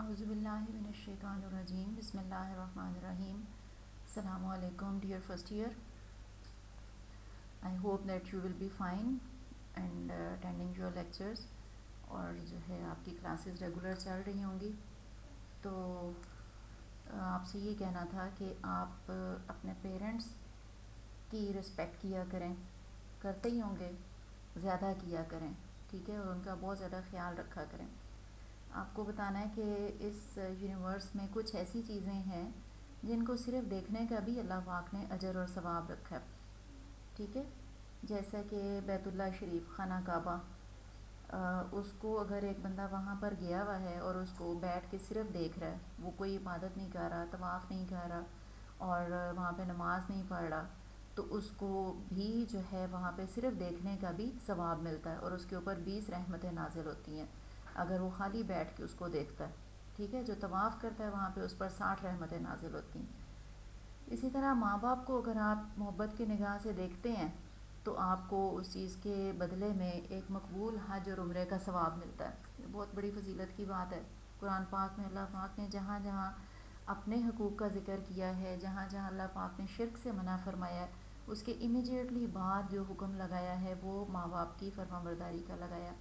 Auzubillahiminash-shaytanir-rajim. Bismillahir-rahmanir-rahim. Assalamu alaikum, dear first year. I hope that you will be fine and attending your lectures. और जो है आपकी classes regular चल रही होंगी। तो आपसे ये कहना था कि आप अपने पेरेंट्स की रिस्पेक्ट किया करें, करते ही होंगे, ज़्यादा किया करें, ठीक है, और उनका बहुत ज़्यादा ख्याल रखा करें। आपको बताना है कि इस यूनिवर्स में कुछ ऐसी चीज़ें हैं जिनको सिर्फ देखने का भी अल्लाह पाक ने अजर और सवाब रखा है, ठीक है। जैसा कि बैतुल्ला शरीफ, खाना काबा, उसको अगर एक बंदा वहाँ पर गया हुआ है और उसको बैठ के सिर्फ देख रहा है, वो कोई इबादत नहीं कर रहा, तवाफ़ नहीं कर रहा और वहाँ पे नमाज नहीं पढ़ रहा, तो उसको भी जो है वहाँ पे सिर्फ देखने का भी सवाब मिलता है और उसके ऊपर 20 रहमतें नाजिल होती हैं अगर वो खाली बैठ के उसको देखता है, ठीक है। जो तवाफ़ करता है वहाँ पे उस पर 60 रहमतें नाजिल होती हैं। इसी तरह माँ बाप को अगर आप मोहब्बत की निगाह से देखते हैं तो आपको उस चीज़ के बदले में एक मकबूल हज और उम्रे का सवाब मिलता है। ये बहुत बड़ी फजीलत की बात है। कुरान पाक में अल्लाह पाक ने जहाँ जहाँ अपने हकूक़ का ज़िक्र किया है, जहाँ जहाँ अल्लाह पाक ने शिर्क से मना फरमाया है, उसके इमीडिएटली बाद जो हुक्म लगाया है वो माँ बाप की फरमाबरदारी का लगाया।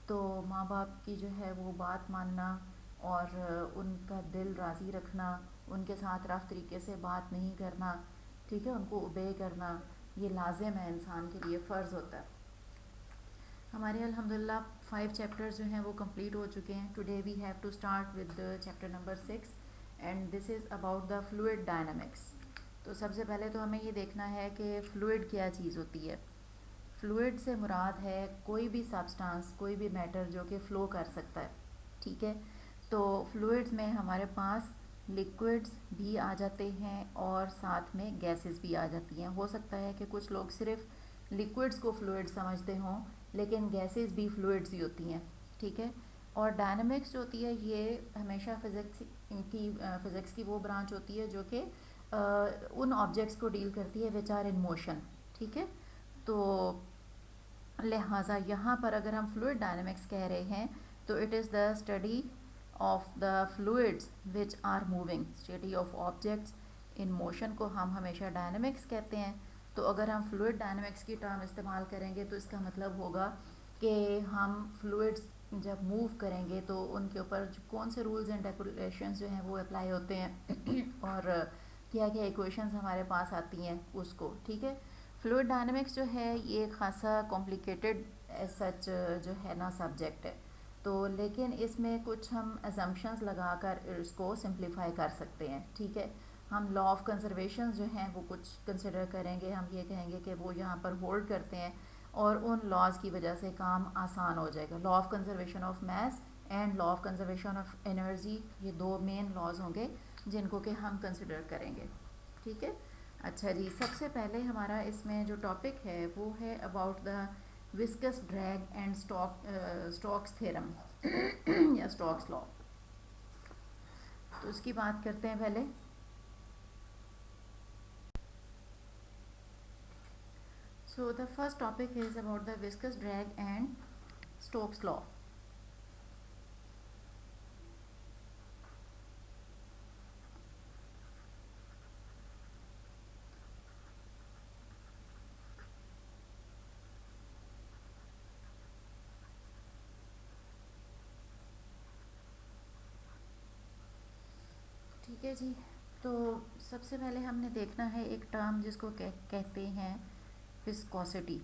तो माँ बाप की जो है वो बात मानना और उनका दिल राज़ी रखना, उनके साथ रफ़ तरीके से बात नहीं करना, ठीक है, उनको ओबे करना, ये लाजिम है, इंसान के लिए फ़र्ज़ होता है। हमारे अल्हम्दुलिल्लाह 5 चैप्टर्स जो हैं वो कंप्लीट हो चुके हैं। Today we have to start with chapter number 6 and this is about the fluid dynamics. तो सबसे पहले तो हमें ये देखना है कि फ्लूइड क्या चीज़ होती है। फ्लूइड से मुराद है कोई भी सब्सटेंस, कोई भी मैटर जो कि फ़्लो कर सकता है, ठीक है। तो फ्लूइड्स में हमारे पास लिक्विड्स भी आ जाते हैं और साथ में गैसेस भी आ जाती हैं। हो सकता है कि कुछ लोग सिर्फ लिक्विड्स को फ्लूइड समझते हों, लेकिन गैसेस भी फ्लूइड्स ही होती हैं, ठीक है। और डायनामिक्स जो होती है ये हमेशा फ़िज़िक्स की वो ब्रांच होती है जो कि उन ऑब्जेक्ट्स को डील करती है विच आर इन मोशन, ठीक है। तो लिहाजा यहाँ पर अगर हम फ्लूइड डायनामिक्स कह रहे हैं तो it is the study of the fluids which are moving, study of objects in motion को हम हमेशा डायनामिक्स कहते हैं। तो अगर हम फ्लूइड डायनामिक्स की टर्म इस्तेमाल करेंगे तो इसका मतलब होगा कि हम फ्लूइड्स जब मूव करेंगे तो उनके ऊपर कौन से रूल्स एंड रेगुलेशंस जो हैं वो अप्लाई होते हैं और क्या क्या इक्वेशंस हमारे पास आती हैं उसको, ठीक है। फ्लूइड डायनामिक्स जो है ये खासा कॉम्प्लिकेटेड सच जो है ना सब्जेक्ट है, तो लेकिन इसमें कुछ हम असम्पशंस लगाकर इसको सिंप्लीफाई कर सकते हैं, ठीक है। हम लॉ ऑफ कंजर्वेशन जो हैं वो कुछ कंसिडर करेंगे, हम ये कहेंगे कि वो यहाँ पर होल्ड करते हैं और उन लॉज की वजह से काम आसान हो जाएगा। Law of conservation of mess and law of conservation of energy, ये दो मेन लॉज होंगे जिनको कि हम कंसिडर करेंगे, ठीक है। अच्छा जी, सबसे पहले हमारा इसमें जो टॉपिक है वो है about the viscous drag and Stokes theorem या स्टोक्स लॉ। तो उसकी बात करते हैं पहले। So the first topic is about the viscous drag and Stokes law. ठीक है जी, तो सबसे पहले हमने देखना है एक टर्म जिसको कहते हैं विस्कोसिटी।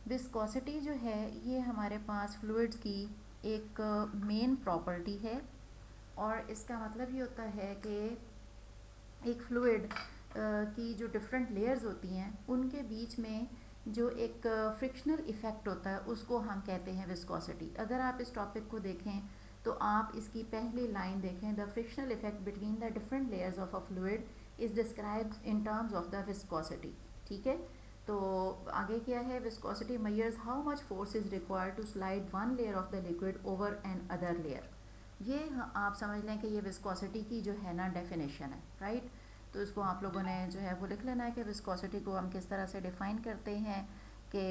विस्कोसिटी जो है ये हमारे पास फ्लूइड्स की एक मेन प्रॉपर्टी है और इसका मतलब ये होता है कि एक फ्लूइड की जो डिफरेंट लेयर्स होती हैं उनके बीच में जो एक फ्रिक्शनल इफ़ेक्ट होता है उसको हम कहते हैं विस्कोसिटी। अगर आप इस टॉपिक को देखें तो आप इसकी पहली लाइन देखें, the frictional effect between the different layers of a fluid is described in terms of the viscosity, ठीक है। तो आगे क्या है, viscosity measures how much force is required to slide one layer of the liquid over another layer. ये आप समझ लें कि ये विस्कोसिटी की जो है ना डेफिनेशन है, राइट। तो इसको आप लोगों ने जो है वो लिख लेना है कि विस्कोसिटी को हम किस तरह से डिफ़ाइन करते हैं कि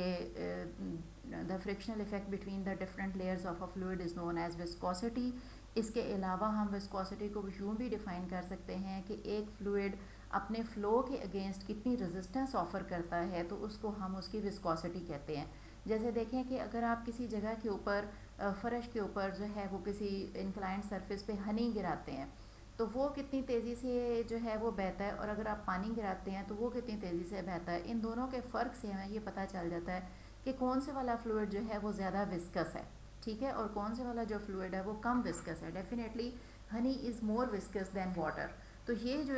the frictional effect between the different layers of a fluid is known as viscosity. इसके अलावा हम विस्कोसिटी को यूँ भी डिफ़ाइन कर सकते हैं कि एक फ्लूइड अपने फ़्लो के अगेंस्ट कितनी रेजिस्टेंस ऑफ़र करता है, तो उसको हम उसकी विस्कोसिटी कहते हैं। जैसे देखें कि अगर आप किसी जगह के ऊपर फ़र्श के ऊपर जो है वो किसी इंक्लाइंड सरफेस पे हनी गिराते हैं, तो वो कितनी तेज़ी से जो है वो बहता है, और अगर आप पानी गिराते हैं तो वो कितनी तेज़ी से बहता है। इन दोनों के फ़र्क से हमें ये पता चल जाता है कि कौन से वाला फ्लूइड जो है वो ज़्यादा विस्कस है, ठीक है, और कौन से वाला जो फ्लूइड है वो कम विस्कस है। Definitely honey is more viscous than water. तो ये जो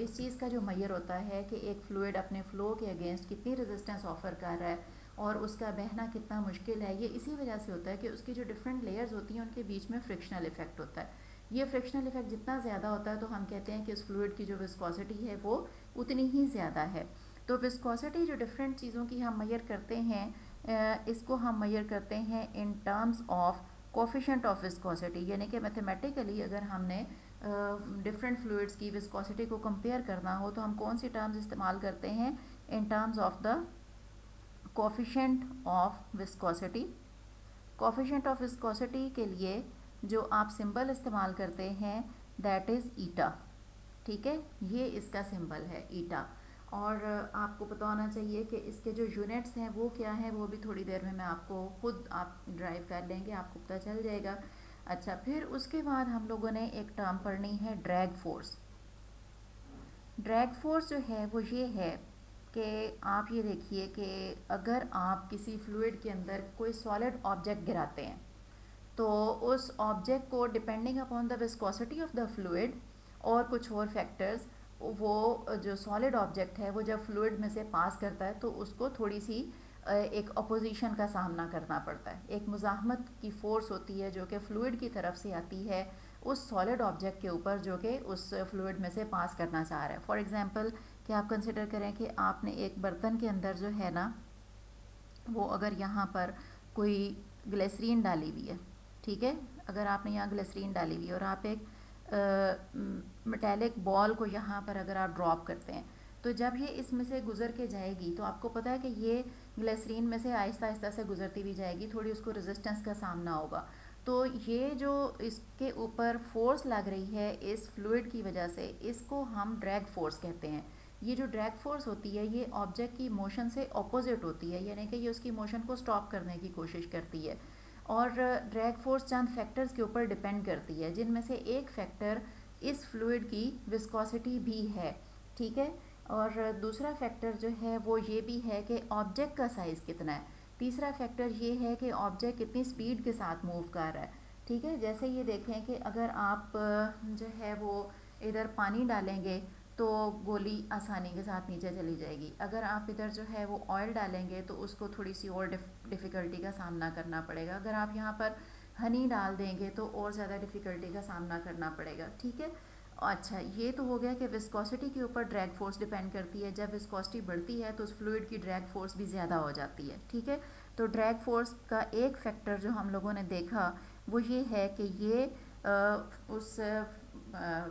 इस चीज़ का जो मैयर होता है कि एक फ्लूइड अपने फ़्लो के अगेंस्ट कितनी रेजिस्टेंस ऑफ़र कर रहा है और उसका बहना कितना मुश्किल है, ये इसी वजह से होता है कि उसकी जो डिफरेंट लेयर्स होती हैं उनके बीच में फ्रिक्शनल इफेक्ट होता है। ये फ्रिक्शनल इफेक्ट जितना ज़्यादा होता है तो हम कहते हैं कि उस फ्लूइड की जो विस्कोसिटी है वो उतनी ही ज़्यादा है। तो विस्कोसिटी जो डिफरेंट चीज़ों की हम मैयर करते हैं, इसको हम मैयर करते हैं इन terms of coefficient of viscosity, यानी कि मैथमेटिकली अगर हमने डिफरेंट फ्लूइड्स की विस्कोसिटी को कंपेयर करना हो तो हम कौन सी टर्म्स इस्तेमाल करते हैं, इन terms of the coefficient of viscosity. Coefficient of viscosity के लिए जो आप सिंबल इस्तेमाल करते हैं दैट इज़ ईटा, ठीक है, ये इसका सिंबल है ईटा। और आपको पता होना चाहिए कि इसके जो यूनिट्स हैं वो क्या हैं, वो भी थोड़ी देर में मैं आपको खुद आप ड्राइव कर लेंगे, आपको पता चल जाएगा। अच्छा, फिर उसके बाद हम लोगों ने एक टर्म पढ़नी है ड्रैग फोर्स। ड्रैग फोर्स जो है वो ये है कि आप ये देखिए कि अगर आप किसी फ्लूइड के अंदर कोई सॉलिड ऑब्जेक्ट गिराते हैं तो उस ऑब्जेक्ट को depending upon the viscosity of the fluid और कुछ और फैक्टर्स, वो जो सॉलिड ऑब्जेक्ट है वो जब फ्लूइड में से पास करता है तो उसको थोड़ी सी एक अपोजिशन का सामना करना पड़ता है। एक मुज़ाहमत की फ़ोर्स होती है जो कि फ्लूइड की तरफ से आती है उस सॉलिड ऑब्जेक्ट के ऊपर जो कि उस फ्लूइड में से पास करना चाह रहा है। फॉर एग्ज़ाम्पल कि आप कंसिडर करें कि आपने एक बर्तन के अंदर जो है ना वो अगर यहाँ पर कोई ग्लिसरीन डाली हुई है, ठीक है, अगर आपने यहाँ ग्लिसरीन डाली हुई है और आप एक मेटेलिक बॉल को यहाँ पर अगर आप ड्रॉप करते हैं तो जब ये इसमें से गुजर के जाएगी तो आपको पता है कि ये ग्लिसरीन में से आहिस्ता आहिस्ता से गुजरती भी जाएगी, थोड़ी उसको रेजिस्टेंस का सामना होगा। तो ये जो इसके ऊपर फोर्स लग रही है इस फ्लूइड की वजह से, इसको हम ड्रैग फोर्स कहते हैं। ये जो ड्रैग फोर्स होती है ये ऑब्जेक्ट की मोशन से ऑपोजिट होती है, यानी कि ये उसकी मोशन को स्टॉप करने की कोशिश करती है। और ड्रैग फोर्स चंद फैक्टर्स के ऊपर डिपेंड करती है, जिनमें से एक फैक्टर इस फ्लूइड की विस्कोसिटी भी है, ठीक है, और दूसरा फैक्टर जो है वो ये भी है कि ऑब्जेक्ट का साइज़ कितना है। तीसरा फैक्टर ये है कि ऑब्जेक्ट कितनी स्पीड के साथ मूव कर रहा है, ठीक है। जैसे ये देखें कि अगर आप जो है वो इधर पानी डालेंगे तो गोली आसानी के साथ नीचे चली जाएगी, अगर आप इधर जो है वो ऑयल डालेंगे तो उसको थोड़ी सी और डिफ़िकल्टी का सामना करना पड़ेगा, अगर आप यहाँ पर हनी डाल देंगे तो और ज़्यादा डिफ़िकल्टी का सामना करना पड़ेगा, ठीक है। अच्छा, ये तो हो गया कि विस्कोसिटी के ऊपर ड्रैग फोर्स डिपेंड करती है, जब विस्कोसिटी बढ़ती है तो उस फ्लूइड की ड्रैग फोर्स भी ज़्यादा हो जाती है, ठीक है। तो ड्रैग फोर्स का एक फैक्टर जो हम लोगों ने देखा वो ये है कि ये उस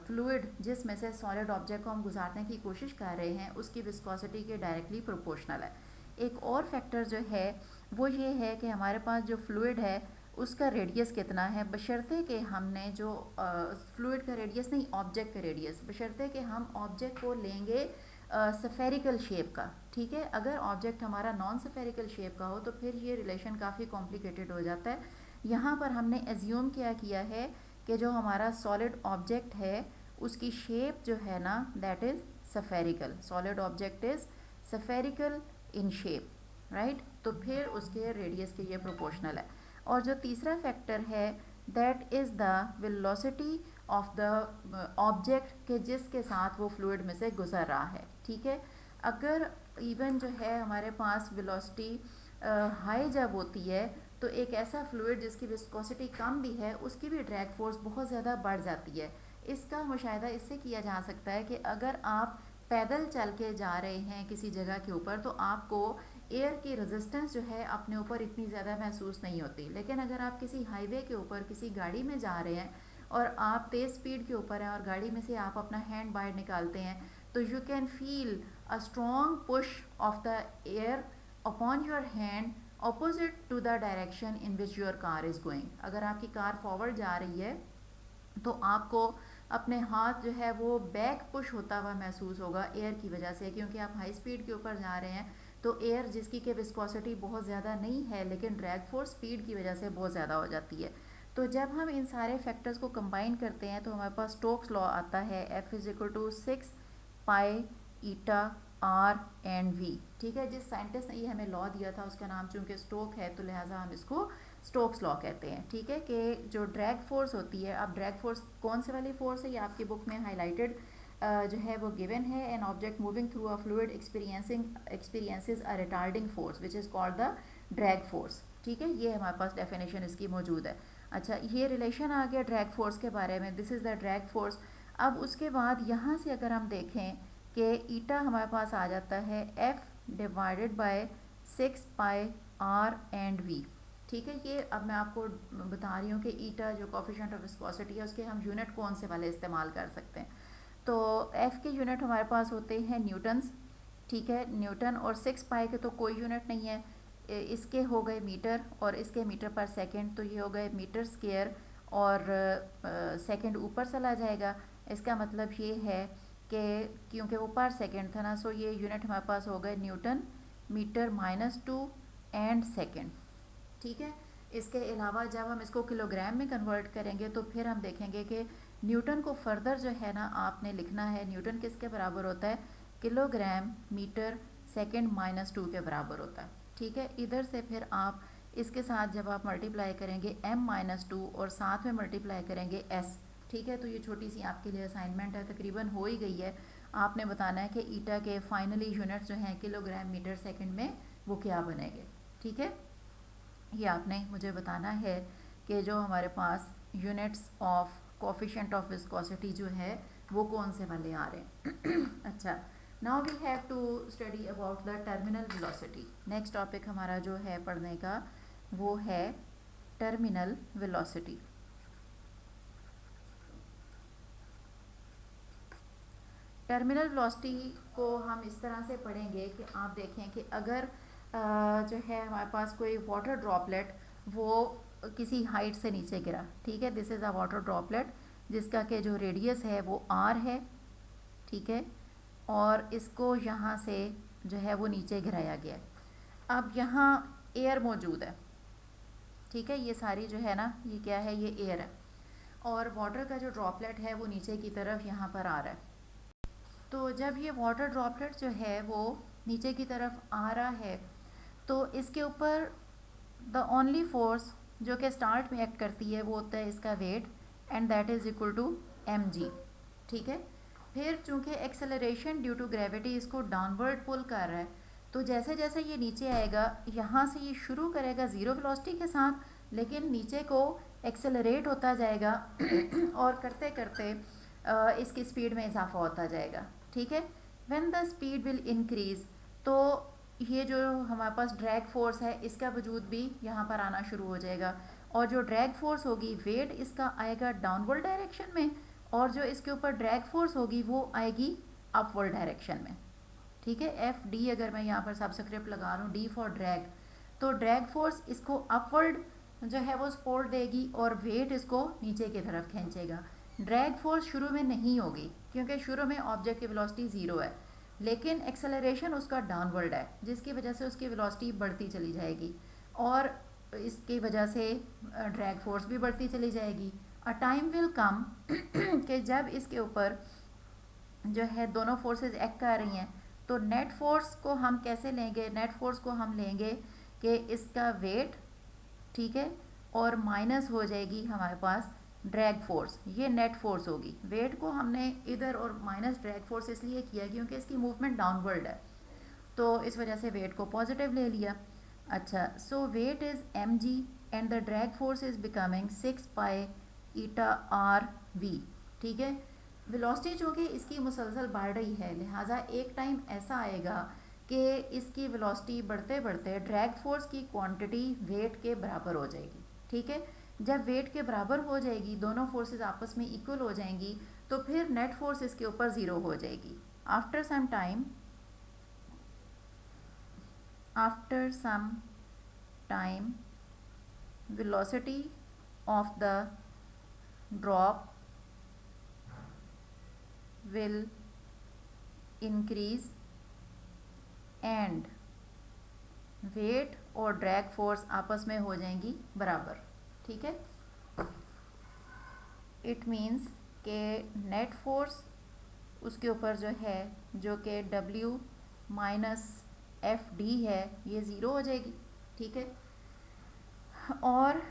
फ्लूइड जिसमें से सॉलिड ऑब्जेक्ट को हम गुजारने की कोशिश कर रहे हैं उसकी विस्कोसिटी के डायरेक्टली प्रोपोर्शनल है। एक और फैक्टर जो है वो ये है कि हमारे पास जो फ्लूइड है उसका रेडियस कितना है, बशर्ते कि हमने जो फ्लूइड का रेडियस नहीं, ऑब्जेक्ट का रेडियस, बशर्ते कि हम ऑब्जेक्ट को लेंगे सफेरिकल शेप का, ठीक है। अगर ऑब्जेक्ट हमारा नॉन सफेरिकल शेप का हो तो फिर ये रिलेशन काफ़ी कॉम्प्लिकेटेड हो जाता है। यहाँ पर हमने एज्यूम क्या किया है कि जो हमारा सॉलिड ऑब्जेक्ट है उसकी शेप जो है ना that is spherical, solid object is spherical in shape, right. तो फिर उसके रेडियस के ये प्रोपोर्शनल है। और जो तीसरा फैक्टर है that is the velocity of the object के जिसके साथ वो फ्लूइड में से गुजर रहा है, ठीक है। अगर इवन जो है हमारे पास वेलोसिटी हाई जब होती है तो एक ऐसा फ्लूइड जिसकी विस्कोसिटी कम भी है उसकी भी ड्रैग फोर्स बहुत ज़्यादा बढ़ जाती है। इसका मुशाहिदा इससे किया जा सकता है कि अगर आप पैदल चल के जा रहे हैं किसी जगह के ऊपर तो आपको एयर की रेजिस्टेंस जो है अपने ऊपर इतनी ज़्यादा महसूस नहीं होती, लेकिन अगर आप किसी हाईवे के ऊपर किसी गाड़ी में जा रहे हैं और आप तेज़ स्पीड के ऊपर हैं और गाड़ी में से आप अपना हैंड बाहर निकालते हैं तो you can feel a strong push of the air upon your hand opposite to the direction in which your car is going. अगर आपकी कार फॉरवर्ड जा रही है तो आपको अपने हाथ जो है वो बैक पुश होता हुआ महसूस होगा एयर की वजह से, क्योंकि आप हाई स्पीड के ऊपर जा रहे हैं। तो एयर जिसकी कि विस्कोसिटी बहुत ज़्यादा नहीं है, लेकिन ड्रैग फोर्स स्पीड की वजह से बहुत ज़्यादा हो जाती है। तो जब हम इन सारे फैक्टर्स को कंबाइन करते हैं तो हमारे पास स्टोक्स लॉ आता है, F is equal to 6 pi eta are and V. ठीक है, जिस साइंटिस्ट ने ये हमें लॉ दिया था उसका नाम चूंकि स्टोक है तो लिहाजा हम इसको स्टोक्स लॉ कहते हैं। ठीक है, कि जो ड्रैग फोर्स होती है, अब ड्रैग फोर्स कौन से वाली फोर्स है ये आपकी बुक में हाईलाइटेड जो है वो गिवन है, an object moving through a fluid experiences a retarding force which is called the drag force. ठीक है, ये हमारे पास डेफिनेशन इसकी मौजूद है। अच्छा, ये रिलेशन आ गया ड्रैग फोर्स के बारे में, this is the drag force. अब उसके बाद यहाँ से अगर हम देखें कि ईटा हमारे पास आ जाता है F divided by 6 pi R and V. ठीक है, ये अब मैं आपको बता रही हूँ कि ईटा जो कोफिशिएंट ऑफ विस्कोसिटी है उसके हम यूनिट कौन से वाले इस्तेमाल कर सकते हैं। तो F के यूनिट हमारे पास होते हैं न्यूटन्स। ठीक है, न्यूटन, और 6 पाई के तो कोई यूनिट नहीं है, इसके हो गए मीटर और इसके मीटर पर सेकंड, तो ये हो गए मीटर स्क्वायर और सेकंड ऊपर चला जाएगा। इसका मतलब ये है कि क्योंकि वो पर सेकंड था ना, सो ये यूनिट हमारे पास हो गए न्यूटन मीटर -2 एंड सेकंड। ठीक है, इसके अलावा जब हम इसको किलोग्राम में कन्वर्ट करेंगे तो फिर हम देखेंगे कि न्यूटन को फर्दर जो है ना आपने लिखना है, न्यूटन किसके बराबर होता है, किलोग्राम मीटर सेकंड -2 के बराबर होता है। ठीक है, इधर से फिर आप इसके साथ जब आप मल्टीप्लाई करेंगे m-2 और साथ में मल्टीप्लाई करेंगे s। ठीक है, तो ये छोटी सी आपके लिए असाइनमेंट है, तकरीबन हो ही गई है। आपने बताना है कि ईटा के फाइनली यूनिट्स जो हैं किलोग्राम मीटर सेकंड में वो क्या बनेंगे। ठीक है, ये आपने मुझे बताना है कि जो हमारे पास units of coefficient of viscosity जो है वो कौन से वाले आ रहे हैं। अच्छा, now we have to study about the terminal velocity. Next topic हमारा जो है पढ़ने का वो है टर्मिनल वेलोसिटी। टर्मिनल वेलोसिटी को हम इस तरह से पढ़ेंगे कि आप देखें कि अगर जो है हमारे पास कोई वाटर ड्रॉपलेट वो किसी हाइट से नीचे गिरा। ठीक है, this is a water droplet जिसका कि जो रेडियस है वो r है। ठीक है, और इसको यहाँ से जो है वो नीचे गिराया गया। अब यहाँ एयर मौजूद है। ठीक है, ये सारी जो है ना ये क्या है, ये एयर है, और वाटर का जो ड्रॉपलेट है वो नीचे की तरफ यहाँ पर आ रहा है। तो जब ये वाटर ड्रॉपलेट जो है वो नीचे की तरफ आ रहा है तो इसके ऊपर द ओनली फोर्स जो कि स्टार्ट में एक्ट करती है वो होता है इसका weight, and that is equal to mg। ठीक है, फिर चूंकि एक्सेलरेशन ड्यू टू ग्रेविटी इसको डाउनवर्ड पुल कर रहा है, तो जैसे जैसे ये नीचे आएगा यहाँ से ये शुरू करेगा ज़ीरो वेलोसिटी के साथ, लेकिन नीचे को एक्सेलरेट होता जाएगा और करते करते इसकी स्पीड में इजाफा होता जाएगा। ठीक है, when the speed will increase, तो ये जो हमारे पास ड्रैग फोर्स है इसका वजूद भी यहाँ पर आना शुरू हो जाएगा, और जो ड्रैग फोर्स होगी वेट इसका आएगा डाउनवर्ड डायरेक्शन में, और जो इसके ऊपर ड्रैग फोर्स होगी वो आएगी अपवर्ड डायरेक्शन में। ठीक है, एफ डी अगर मैं यहाँ पर सबस्क्रिप्ट लगा रहा हूँ डी फॉर ड्रैग, तो ड्रैग फोर्स इसको अपवर्ड जो है वो सपोर्ट देगी और वेट इसको नीचे की तरफ खींचेगा। ड्रैग फोर्स शुरू में नहीं होगी क्योंकि शुरू में ऑब्जेक्ट की वेलोसिटी ज़ीरो है, लेकिन एक्सेलरेशन उसका डाउनवर्ड है जिसकी वजह से उसकी वेलोसिटी बढ़ती चली जाएगी, और इसकी वजह से ड्रैग फोर्स भी बढ़ती चली जाएगी। अ टाइम विल कम कि जब इसके ऊपर जो है दोनों फोर्सेस एक्ट कर रही हैं, तो नेट फोर्स को हम कैसे लेंगे, नेट फोर्स को हम लेंगे कि इसका वेट, ठीक है, और माइनस हो जाएगी हमारे पास ड्रैग फोर्स, ये नेट फोर्स होगी। वेट को हमने इधर और माइनस ड्रैग फोर्स इसलिए किया क्योंकि इसकी मूवमेंट डाउनवर्ड है, तो इस वजह से वेट को पॉजिटिव ले लिया। अच्छा, so weight is mg and the drag force is becoming 6 pi eta r v. ठीक है, वेलोसिटी चूँकि इसकी मुसलसल बढ़ रही है, लिहाजा एक टाइम ऐसा आएगा कि इसकी वेलोसिटी बढ़ते बढ़ते ड्रैग फोर्स की क्वांटिटी वेट के बराबर हो जाएगी। ठीक है, जब वेट के बराबर हो जाएगी, दोनों फोर्सेस आपस में इक्वल हो जाएंगी, तो फिर नेट फोर्स इसके ऊपर ज़ीरो हो जाएगी। After some time velocity of the drop will increase and weight और ड्रैग फोर्स आपस में हो जाएंगी बराबर, ठीक है। इट मीन्स के नेट फोर्स उसके ऊपर जो है, जो कि W माइनस एफ डी है, ये ज़ीरो हो जाएगी, ठीक है। और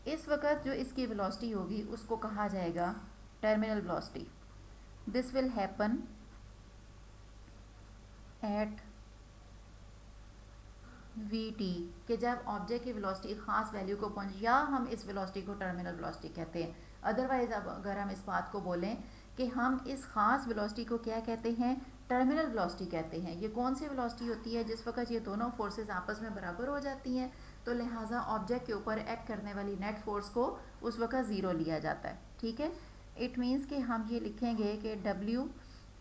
इस वक्त जो इसकी वेलोसिटी होगी उसको कहा जाएगा terminal velocity. This will happen at VT. कि जब ऑब्जेक्ट की वेलोसिटी ख़ास वैल्यू को पहुंच, या हम इस वेलोसिटी को टर्मिनल वेलोसिटी कहते हैं। अदरवाइज अब अगर हम इस बात को बोलें कि हम इस ख़ास वेलोसिटी को क्या कहते हैं, टर्मिनल वेलोसिटी कहते हैं। ये कौन सी वेलोसिटी होती है, जिस वक्त ये दोनों फोर्सेस आपस में बराबर हो जाती हैं, तो लिहाजा ऑब्जेक्ट के ऊपर एक्ट करने वाली नेट फोर्स को उस वक्त ज़ीरो लिया जाता है, ठीक है। इट मीन्स कि हम ये लिखेंगे कि W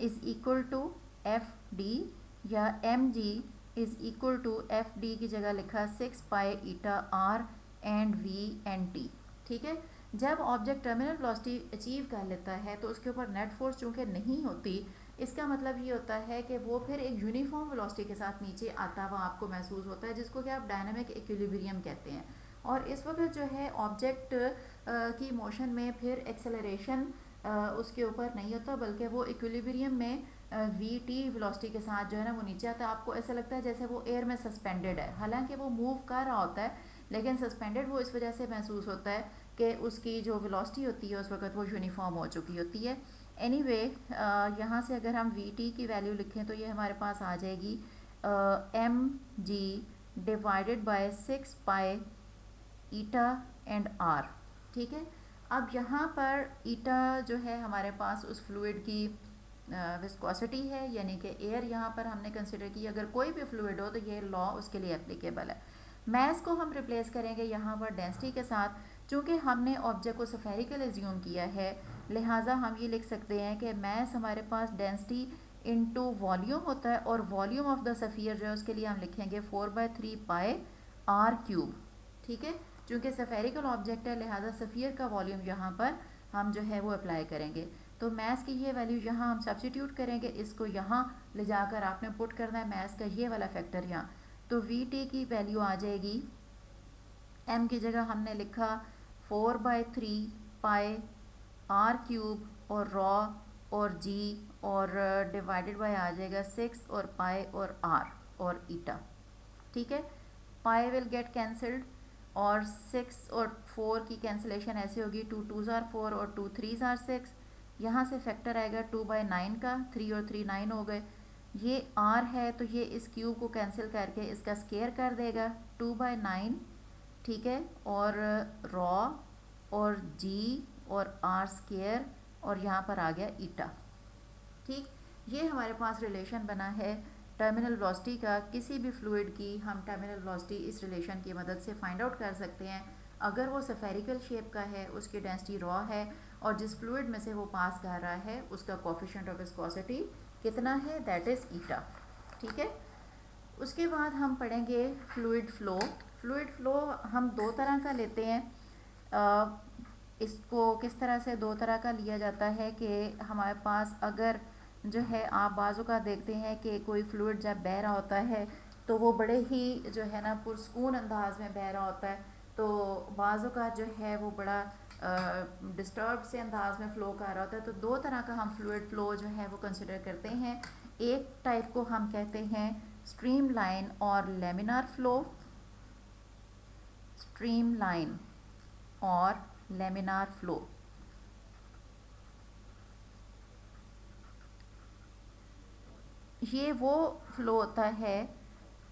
is equal to F D, या M G is equal to F D की जगह लिखा 6 pi eta are and v and t, ठीक है। जब ऑब्जेक्ट टर्मिनल वेलोसिटी अचीव कर लेता है तो उसके ऊपर नेट फोर्स चूँकि नहीं होती, इसका मतलब ये होता है कि वो फिर एक यूनिफॉर्म वेलोसिटी के साथ नीचे आता हुआ आपको महसूस होता है, जिसको कि आप डायनामिक इक्विलिब्रियम कहते हैं। और इस वक्त जो है ऑब्जेक्ट की मोशन में फिर एक्सेलरेशन उसके ऊपर नहीं होता, बल्कि वो इक्विलिब्रियम में वी टी वेलोसिटी के साथ जो है ना वो नीचे आता है। आपको ऐसा लगता है जैसे वो एयर में सस्पेंडेड है, हालांकि वो मूव कर रहा होता है, लेकिन सस्पेंडेड वो इस वजह से महसूस होता है कि उसकी जो वेलोसिटी होती है उस वक्त वो यूनिफॉर्म हो चुकी होती है। एनीवे यहाँ से अगर हम वी टी की वैल्यू लिखें तो ये हमारे पास आ जाएगी M G divided by 6 pi eta and R, ठीक है। अब यहाँ पर ईटा जो है हमारे पास उस फ्लूइड की विस्कोसिटी है, यानी कि एयर यहाँ पर हमने कंसिडर की। अगर कोई भी फ्लूइड हो तो ये लॉ उसके लिए एप्लीकेबल है। मैस को हम रिप्लेस करेंगे यहाँ पर डेंसिटी के साथ। चूँकि हमने ऑब्जेक्ट को स्फेरिकल एज्यूम किया है, लिहाजा हम ये लिख सकते हैं कि मैस हमारे पास डेंसिटी इनटू वॉल्यूम होता है, और वॉल्यूम ऑफ द सफ़ियर जो है उसके लिए हम लिखेंगे 4/3 पाई आर क्यूब, ठीक है। चूँकि स्फेरिकल ऑब्जेक्ट है, लिहाजा सफ़ियर का वॉल्यूम यहाँ पर हम जो है वो अप्लाई करेंगे। तो मैस की ये वैल्यू यहाँ हम सब्स्टिट्यूट करेंगे, इसको यहाँ ले जाकर आपने पुट करना है मैस का ये वाला फैक्टर यहाँ। तो वी टी की वैल्यू आ जाएगी, एम की जगह हमने लिखा 4/3 पाई आर क्यूब और रॉ और जी, और डिवाइडेड बाय आ जाएगा 6 और पाई और आर और ईटा, ठीक है। पाई विल गेट कैंसल्ड और 6 और 4 की कैंसिलेशन ऐसे होगी, 2 2s are 4 और 2 3s are 6। यहाँ से फैक्टर आएगा 2/9 का, 3 और 3 9 हो गए। ये r है तो ये इस क्यूब को कैंसिल करके इसका स्केयर कर देगा 2/9, ठीक है। और रॉ और g और r स्केयर, और यहाँ पर आ गया ईटा, ठीक। ये हमारे पास रिलेशन बना है टर्मिनल वेलोसिटी का। किसी भी फ्लूइड की हम टर्मिनल वेलोसिटी इस रिलेशन की मदद से फाइंड आउट कर सकते हैं। अगर वो स्फेरिकल शेप का है, उसकी डेंसिटी रॉ है, और जिस फ्लूइड में से वो पास कर रहा है उसका कोफिशिएंट ऑफ विस्कोसिटी कितना है, दैट इज़ ईटा, ठीक है। उसके बाद हम पढ़ेंगे फ्लूइड फ्लो। फ्लूइड फ्लो हम दो तरह का लेते हैं। इसको किस तरह से दो तरह का लिया जाता है कि हमारे पास अगर जो है आप बाज़ों का देखते हैं कि कोई फ्लूइड जब बह रहा होता है तो वो बड़े ही जो है ना पुरसकून अंदाज में बह रहा होता है, तो बाज़ों का जो है वो बड़ा डिस्टर्ब से अंदाज में फ़्लो कर रहा होता है। तो दो तरह का हम फ्लूइड फ़्लो जो है वो कंसिडर करते हैं। एक टाइप को हम कहते हैं स्ट्रीम लाइन और लेमिनार फ़्लो, स्ट्रीम लाइन और लेमिनार फ़्लो। ये वो फ़्लो होता है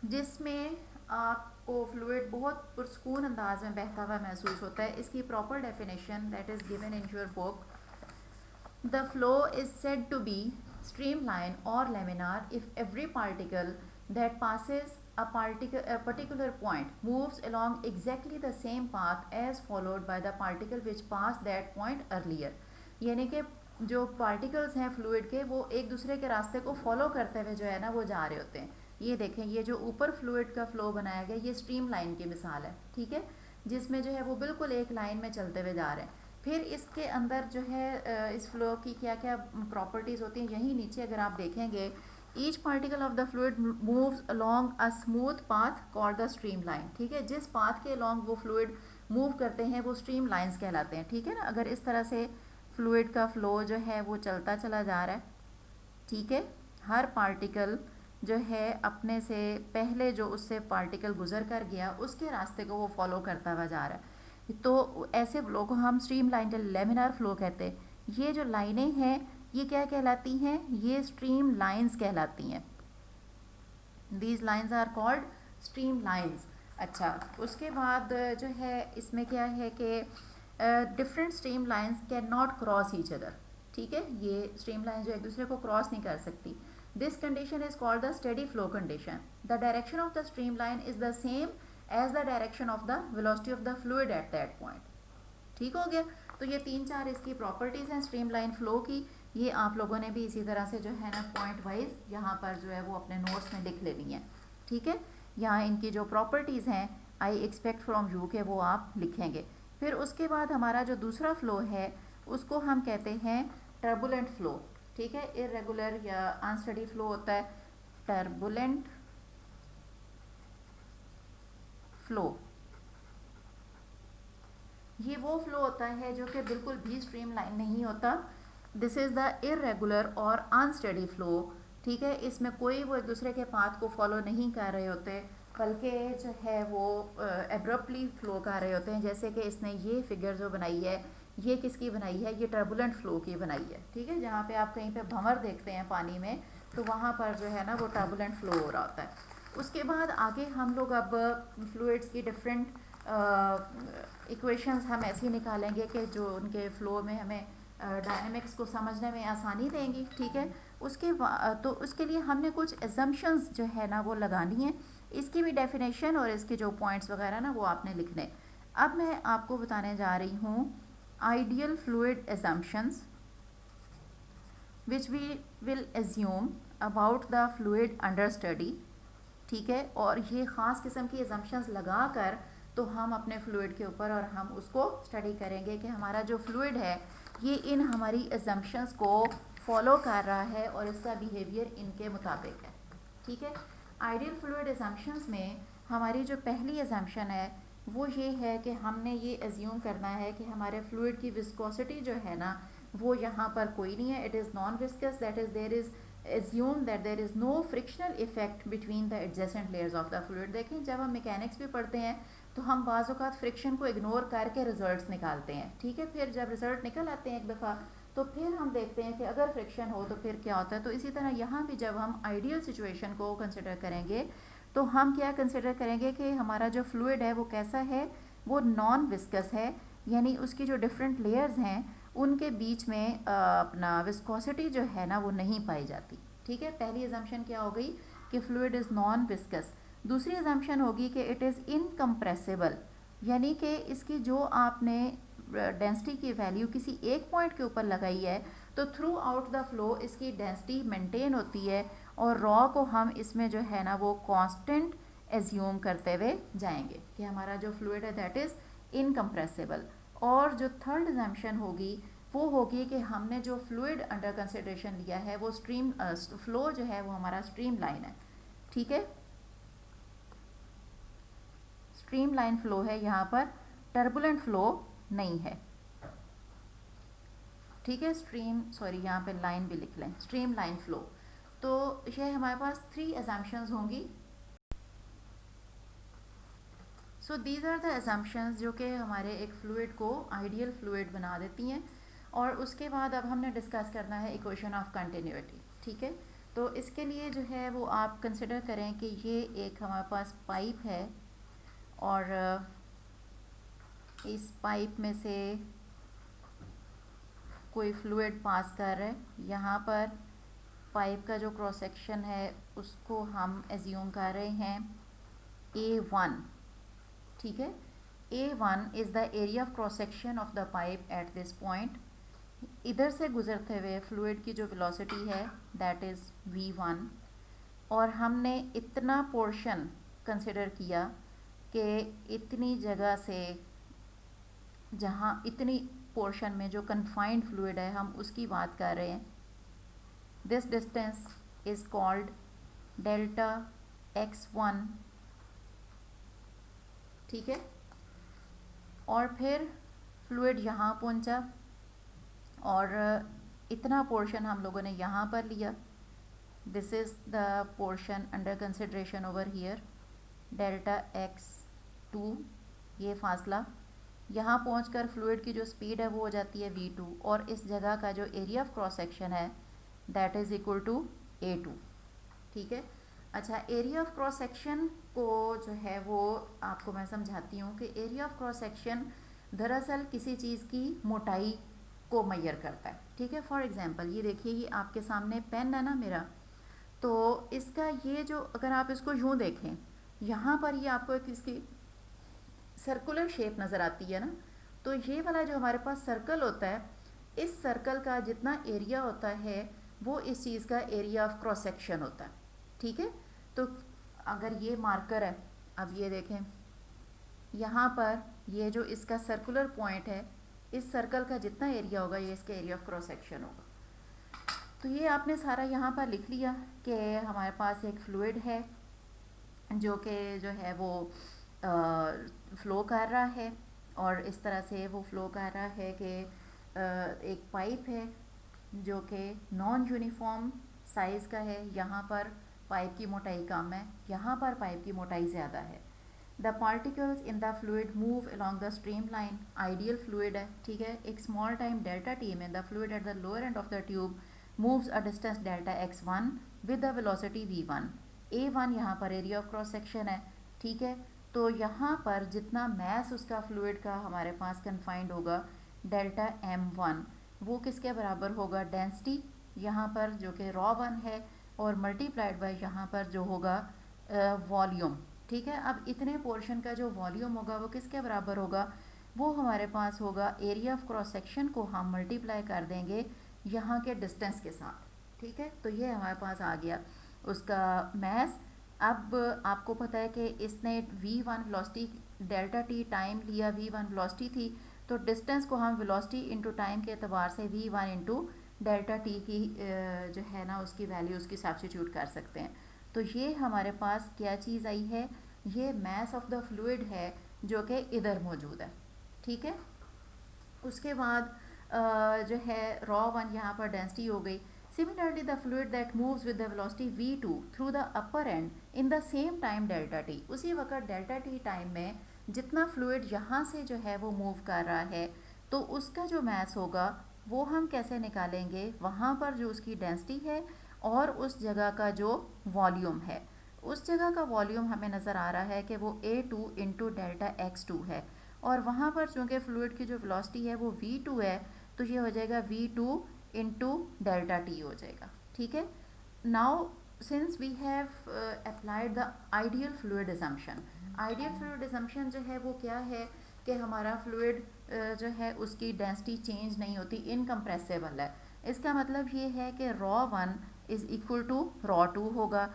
जिसमें आपको फ्लूइड बहुत पुरसकून अंदाज में बहता हुआ महसूस होता है। इसकी proper definition that is given in your book. The flow is said to be streamline or laminar if every particle that passes a particular point moves along exactly the same path as followed by the particle which passed that point earlier। यानी कि जो particles हैं fluid के वो एक दूसरे के रास्ते को फॉलो करते हुए जो है ना वो जा रहे होते हैं। ये देखें, ये जो ऊपर फ्लूइड का फ्लो बनाया गया ये स्ट्रीम लाइन की मिसाल है, ठीक है, जिसमें जो है वो बिल्कुल एक लाइन में चलते हुए जा रहे हैं। फिर इसके अंदर जो है इस फ्लो की क्या क्या प्रॉपर्टीज़ होती हैं, यहीं नीचे अगर आप देखेंगे, each particle of the fluid moves along a smooth path called the stream line, ठीक है, जिस पाथ के अलोंग वो फ्लूइड मूव करते हैं वो स्ट्रीम लाइंस कहलाते हैं, ठीक है ना। अगर इस तरह से फ्लूइड का फ्लो जो है वो चलता चला जा रहा है, ठीक है, हर पार्टिकल जो है अपने से पहले जो उससे पार्टिकल गुजर कर गया उसके रास्ते को वो फॉलो करता हुआ जा रहा है, तो ऐसे फ्लो को हम स्ट्रीम लाइन या लेमिनार फ्लो कहते हैं। ये जो लाइनें हैं ये क्या कहलाती हैं, ये स्ट्रीम लाइंस कहलाती हैं। These lines are called stream lines. अच्छा, उसके बाद जो है इसमें क्या है कि different stream lines can not cross each other, ठीक है, ये स्ट्रीम लाइन जो एक दूसरे को क्रॉस नहीं कर सकती। This condition is called the steady flow condition. The direction of the stream line is the same as the direction of the velocity of the fluid at that point, ठीक हो गया। तो ये 3-4 इसकी प्रॉपर्टीज़ हैं स्ट्रीम लाइन फ्लो की, ये आप लोगों ने भी इसी तरह से जो है ना पॉइंट वाइज यहाँ पर जो है वो अपने नोट्स में लिख लेनी है, ठीक है। यहाँ इनकी जो प्रॉपर्टीज़ हैं आई एक्सपेक्ट फ्रॉम यू के वो आप लिखेंगे। फिर उसके बाद हमारा जो दूसरा फ्लो है उसको हम कहते हैं टर्बुलेंट फ्लो, ठीक है, इरेगुलर या अनस्टेडी फ्लो होता है टर्बुलेंट फ्लो। ये वो फ्लो होता है जो कि बिल्कुल भी स्ट्रीम लाइन नहीं होता। दिस इज़ द इरेगुलर और अनस्टेडी फ्लो, ठीक है, इसमें कोई वो एक दूसरे के पाथ को फॉलो नहीं कर रहे होते, बल्कि जो है वो एब्रप्टली फ्लो कर रहे होते हैं। जैसे कि इसने ये फिगर जो बनाई है ये किसकी बनाई है, ये टर्बुलेंट फ्लो की बनाई है, ठीक है, जहाँ पे आप कहीं पे भंवर देखते हैं पानी में तो वहाँ पर जो है ना वो टर्बुलेंट फ्लो हो रहा होता है। उसके बाद आगे हम लोग अब फ्लूइड्स की डिफरेंट इक्वेशंस हम ऐसी निकालेंगे कि जो उनके फ्लो में हमें डायनेमिक्स को समझने में आसानी देंगी, ठीक है। तो उसके लिए हमने कुछ एजम्पशंस जो है ना वो लगानी है, इसकी भी डेफिनेशन और इसके जो पॉइंट्स वगैरह ना वो आपने लिखने। अब मैं आपको बताने जा रही हूँ ideal fluid assumptions which we will assume about the fluid under study, ठीक है, और ये ख़ास किस्म की एजम्पशंस लगा कर तो हम अपने फ्लूइड के ऊपर और हम उसको स्टडी करेंगे कि हमारा जो फ्लूइड है ये इन हमारी एजम्पशंस को फॉलो कर रहा है और इसका बिहेवियर इनके मुताबिक है, ठीक है। आइडियल फ्लूइड एजम्पशंस में हमारी जो पहली एजम्पशन है वो ये है कि हमने ये एज्यूम करना है कि हमारे फ्लूइड की विस्कोसिटी जो है ना वो यहाँ पर कोई नहीं है, it is non viscous, that is there is assume that there is no frictional effect between the adjacent layers of the fluid। देखें जब हम मैकेनिक्स भी पढ़ते हैं तो हम बाज़ औक़ात फ्रिक्शन को इग्नोर करके रिजल्ट्स निकालते हैं, ठीक है, फिर जब रिजल्ट निकल आते हैं एक दफ़ा तो फिर हम देखते हैं कि अगर फ्रिक्शन हो तो फिर क्या होता है। तो इसी तरह यहाँ भी जब हम आइडियल सिचुएशन को कंसिडर करेंगे तो हम क्या कंसिडर करेंगे कि हमारा जो फ्लूइड है वो कैसा है, वो नॉन विस्कस है, यानी उसकी जो डिफरेंट लेयर्स हैं उनके बीच में अपना विस्कोसिटी जो है ना वो नहीं पाई जाती, ठीक है। पहली एजम्पशन क्या हो गई कि फ्लूइड इज़ नॉन विस्कस। दूसरी एजम्पशन होगी कि इट इज़ इनकम्प्रेसिबल, यानी कि इसकी जो आपने डेंसिटी की वैल्यू किसी एक पॉइंट के ऊपर लगाई है तो थ्रू आउट द फ्लो इसकी डेंसिटी मेंटेन होती है और रॉ को हम इसमें जो है ना वो कांस्टेंट एज्यूम करते हुए जाएंगे कि हमारा जो फ्लूइड है दैट इज़ इनकम्प्रेसिबल। और जो थर्ड एजम्पशन होगी वो होगी कि हमने जो फ्लूइड अंडर कंसिडरेशन लिया है वो स्ट्रीम फ्लो जो है वो हमारा स्ट्रीम लाइन है, ठीक है, स्ट्रीम लाइन फ्लो है, यहाँ पर टर्बुलेंट फ्लो नहीं है, ठीक है। यहाँ पे लाइन भी लिख लें, स्ट्रीम लाइन फ्लो। तो ये हमारे पास 3 एजम्पशंस होंगी। So these are the assumptions जो कि हमारे एक फ्लूइड को आइडियल फ्लूइड बना देती हैं। और उसके बाद अब हमने डिस्कस करना है इक्वेशन ऑफ कंटिन्यूटी, ठीक है। तो इसके लिए जो है वो आप कंसिडर करें कि ये एक हमारे पास पाइप है और इस पाइप में से कोई फ्लूइड पास कर रहा है। यहाँ पर पाइप का जो क्रॉस सेक्शन है उसको हम एज्यूम कर रहे हैं A1, ठीक है। A1 is the area of cross section of the pipe at this point. इधर से गुजरते हुए फ्लूइड की जो वेलोसिटी है दैट इज़ V1 और हमने इतना पोर्शन कंसिडर किया कि इतनी जगह से, जहाँ इतनी पोर्शन में जो कन्फाइंड फ्लूइड है हम उसकी बात कर रहे हैं. This distance is called delta x1. ठीक है. और फिर फ्लूइड यहाँ पहुँचा और इतना पोर्शन हम लोगों ने यहाँ पर लिया. This is the portion under consideration over here, delta x2. ये फासला यहाँ पहुँचकर फ्लूइड की जो स्पीड है वो हो जाती है v2 और इस जगह का जो एरिया ऑफ क्रॉस सेक्शन है that is equal to a2. ठीक है. अच्छा, एरिया ऑफ क्रॉस सेक्शन को जो है वो आपको मैं समझाती हूँ कि एरिया ऑफ क्रॉस सेक्शन दरअसल किसी चीज़ की मोटाई को मेजर करता है. ठीक है. फॉर एग्जांपल ये देखिए, ये आपके सामने पेन है ना मेरा, तो इसका ये जो, अगर आप इसको यूँ देखें, यहाँ पर ये आपको एक इसकी सर्कुलर शेप नज़र आती है ना, तो ये वाला जो हमारे पास सर्कल होता है, इस सर्कल का जितना एरिया होता है वो इस चीज़ का एरिया ऑफ क्रॉस सेक्शन होता है. ठीक है. तो अगर ये मार्कर है, अब ये देखें यहाँ पर ये जो इसका सर्कुलर पॉइंट है, इस सर्कल का जितना एरिया होगा ये इसका एरिया ऑफ क्रॉस सेक्शन होगा. तो ये आपने सारा यहाँ पर लिख लिया कि हमारे पास एक फ्लूइड है जो कि जो है वो फ़्लो कर रहा है और इस तरह से वो फ़्लो कर रहा है कि एक पाइप है जो कि नॉन यूनिफॉर्म साइज़ का है. यहाँ पर पाइप की मोटाई कम है, यहाँ पर पाइप की मोटाई ज़्यादा है. The particles in the fluid move along the stream line. Ideal fluid है. ठीक है. एक स्मॉल टाइम डेल्टा टी में the fluid at the lower end of the tube moves a distance delta x1 with the velocity v1. a1 यहाँ पर area of cross section है. ठीक है. तो यहाँ पर जितना मैस उसका फ्लूइड का हमारे पास कन्फाइंड होगा डेल्टा m1, वो किसके बराबर होगा, डेंसिटी यहाँ पर जो कि ρ1 है और मल्टीप्लाइड बाय यहाँ पर जो होगा वॉल्यूम. ठीक है. अब इतने पोर्शन का जो वॉल्यूम होगा वो किसके बराबर होगा, वो हमारे पास होगा एरिया ऑफ क्रॉस सेक्शन को हम मल्टीप्लाई कर देंगे यहाँ के डिस्टेंस के साथ. ठीक है. तो ये हमारे पास आ गया उसका मैस. अब आपको पता है कि इसने v1 velocity delta T time लिया, v1 वेलोसिटी थी, तो डिस्टेंस को हम वेलोसिटी इंटू टाइम के एतबार से v1 इंटू डेल्टा टी की जो है ना उसकी वैल्यू उसकी सब्स्टिट्यूट कर सकते हैं. तो ये हमारे पास क्या चीज़ आई है, ये मैस ऑफ द फ्लूइड है जो कि इधर मौजूद है. ठीक है. उसके बाद जो है ρ1 यहाँ पर डेंसिटी हो गई. Similarly, the fluid that moves with the velocity v2 through the upper end in the same time delta t. उसी वक्त डेल्टा टी टाइम में जितना फ्लूइड यहाँ से जो है वो मूव कर रहा है तो उसका जो मैस होगा वो हम कैसे निकालेंगे, वहाँ पर जो उसकी डेंसिटी है और उस जगह का जो वॉल्यूम है, उस जगह का वॉल्यूम हमें नज़र आ रहा है कि वो a2 इंटू डेल्टा x2 है और वहाँ पर चूँकि फ्लूइड की जो वेलोसिटी है वो v2 है तो ये हो जाएगा v2 इंटू डेल्टा टी हो जाएगा. ठीक है. Now since we have applied the ideal fluid assumption, ideal fluid assumption जो है वो क्या है कि हमारा फ्लूइड जो है उसकी डेंसिटी चेंज नहीं होती, इनकम्प्रेसिबल है. इसका मतलब ये है कि ρ1 इज़ इक्वल टू ρ2 होगा.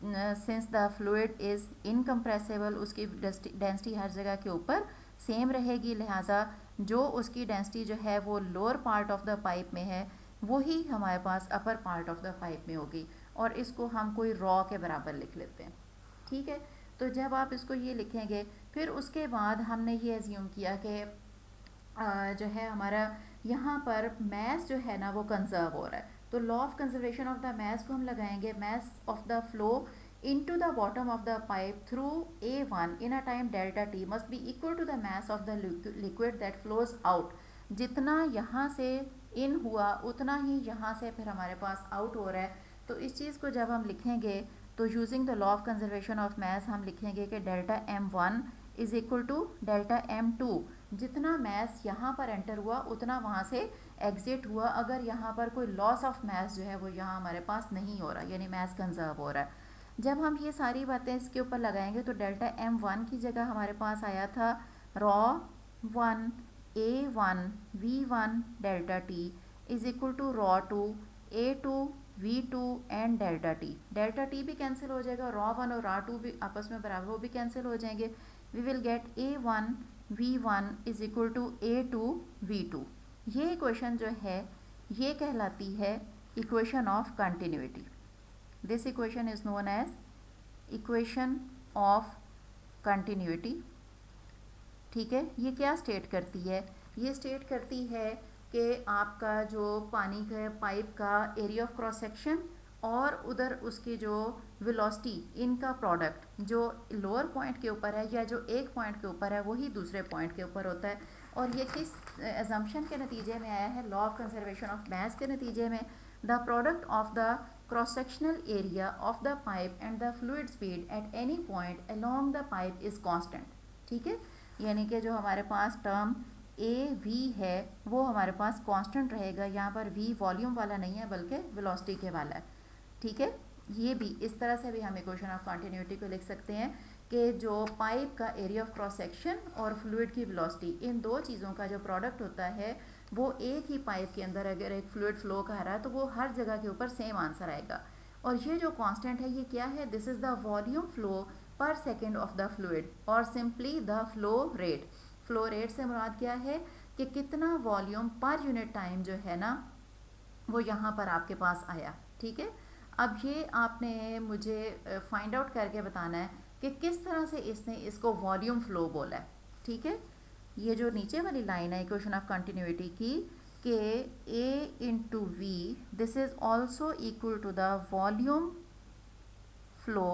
Since the fluid is incompressible, उसकी डेंसिटी हर जगह के ऊपर सेम रहेगी, लिहाजा जो उसकी डेंसिटी जो है वो lower part of the pipe में है वही हमारे पास upper part of the pipe में होगी और इसको हम कोई रॉ के बराबर लिख लेते हैं. ठीक है. तो जब आप इसको ये लिखेंगे फिर उसके बाद हमने ये एज्यूम किया कि जो है हमारा यहाँ पर मैस जो है ना वो कंजर्व हो रहा है, तो law of conservation of the mass को हम लगाएंगे. Mass of the flow into the bottom of the pipe through a1 in a time delta t must be equal to the mass of the liquid that flows out. जितना यहाँ से इन हुआ उतना ही यहाँ से फिर हमारे पास आउट हो रहा है. तो इस चीज़ को जब हम लिखेंगे तो using the law of conservation of mass हम लिखेंगे कि delta m1 is equal to delta m2. जितना मैस यहाँ पर एंटर हुआ उतना वहाँ से एग्जिट हुआ. अगर यहाँ पर कोई लॉस ऑफ मैस जो है वो यहाँ हमारे पास नहीं हो रहा, यानी मैस कंजर्व हो रहा है. जब हम ये सारी बातें इसके ऊपर लगाएंगे तो डेल्टा m1 की जगह हमारे पास आया था ρ1 a1 v1 delta t is equal to ρ2 a2 V2 and delta t, delta t भी कैंसिल हो जाएगा, ρ1 और ρ2 भी आपस में बराबर, वो भी कैंसिल हो जाएंगे। We will get A1 V1 is equal to A2 V2। ये इक्वेशन जो है ये कहलाती है equation of continuity. This equation is known as equation of continuity. ठीक है, ये क्या स्टेट करती है? ये स्टेट करती है कि आपका जो पानी का पाइप का एरिया ऑफ क्रॉस सेक्शन और उधर उसकी जो वेलोसिटी, इनका प्रोडक्ट जो लोअर पॉइंट के ऊपर है या जो एक पॉइंट के ऊपर है वही दूसरे पॉइंट के ऊपर होता है। और ये किस एजम्पशन के नतीजे में आया है? Law of conservation of mass के नतीजे में। The product of the cross sectional area of the pipe and the fluid speed at any point along the pipe is constant. ठीक है, यानी कि जो हमारे पास टर्म ए वी है वो हमारे पास कांस्टेंट रहेगा। यहाँ पर वी वॉल्यूम वाला नहीं है बल्कि वेलोसिटी के वाला है। ठीक है, ये भी इस तरह से भी हम इक्वेशन ऑफ कंटिन्यूटी को लिख सकते हैं कि जो पाइप का एरिया ऑफ क्रॉस सेक्शन और फ्लूइड की वेलोसिटी, इन दो चीज़ों का जो प्रोडक्ट होता है वो एक ही पाइप के अंदर अगर एक फ्लूइड फ्लो कर रहा है तो वो हर जगह के ऊपर सेम आंसर आएगा। और ये जो कांस्टेंट है ये क्या है? This is the volume flow per second of the fluid और simply the flow rate. Flow rate से मुराद क्या है कि कितना वॉल्यूम पर यूनिट टाइम जो है ना वो यहाँ पर आपके पास आया। ठीक है, अब ये आपने मुझे फाइंड आउट करके बताना है कि किस तरह से इसने इसको वॉल्यूम फ्लो बोला है। ठीक है, ये जो नीचे वाली लाइन है इक्वेशन ऑफ कंटिन्यूटी की कि A into v this is also equal to the volume flow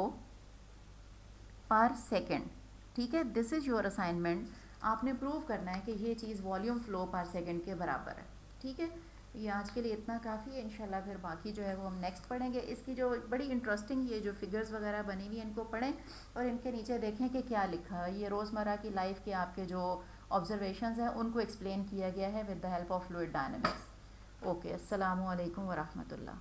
per second. ठीक है, दिस इज योर असाइनमेंट। आपने प्रूव करना है कि ये चीज़ वॉल्यूम फ्लो पर सेकेंड के बराबर है। ठीक है, ये आज के लिए इतना काफ़ी है। इंशाल्लाह फिर बाकी जो है वो हम नेक्स्ट पढ़ेंगे। इसकी जो बड़ी इंटरेस्टिंग ये जो फिगर्स वगैरह बनी हुई हैं इनको पढ़ें और इनके नीचे देखें कि क्या लिखा है। ये रोज़मर्रा की लाइफ के आपके जो ऑब्जर्वेशंस हैं उनको एक्सप्लेन किया गया है with the help of fluid dynamics. Okay, अस्सलामु अलैकुम व रहमतुल्लाह।